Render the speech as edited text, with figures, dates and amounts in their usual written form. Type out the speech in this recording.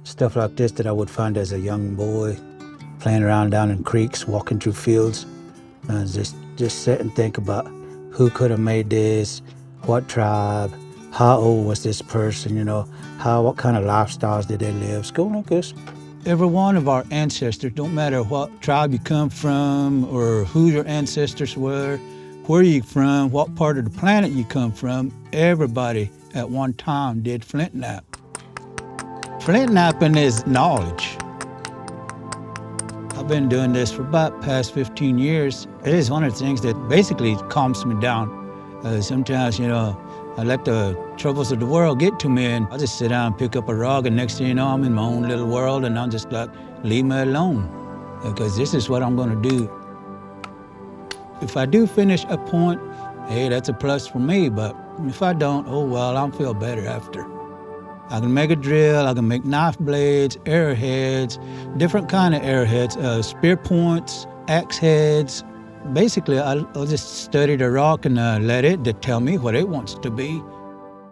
stuff like this that I would find as a young boy, playing around down in creeks, walking through fields, and just sit and think about who could have made this, what tribe, how old was this person, you know, what kind of lifestyles did they live, school like this. Every one of our ancestors, don't matter what tribe you come from or who your ancestors were, where you're from, what part of the planet you come from, everybody at one time did flint knap. Flint napping is knowledge. I've been doing this for about past 15 years. It is one of the things that basically calms me down. Sometimes, you know, I let the troubles of the world get to me, and I just sit down and pick up a rock, and next thing you know, I'm in my own little world, and I'm just like, leave me alone, because this is what I'm gonna do. If I do finish a point, hey, that's a plus for me, but if I don't, oh well, I'll feel better after. I can make a drill, I can make knife blades, arrowheads, different kind of arrowheads, spear points, axe heads. Basically, I'll just study the rock and let it tell me what it wants to be.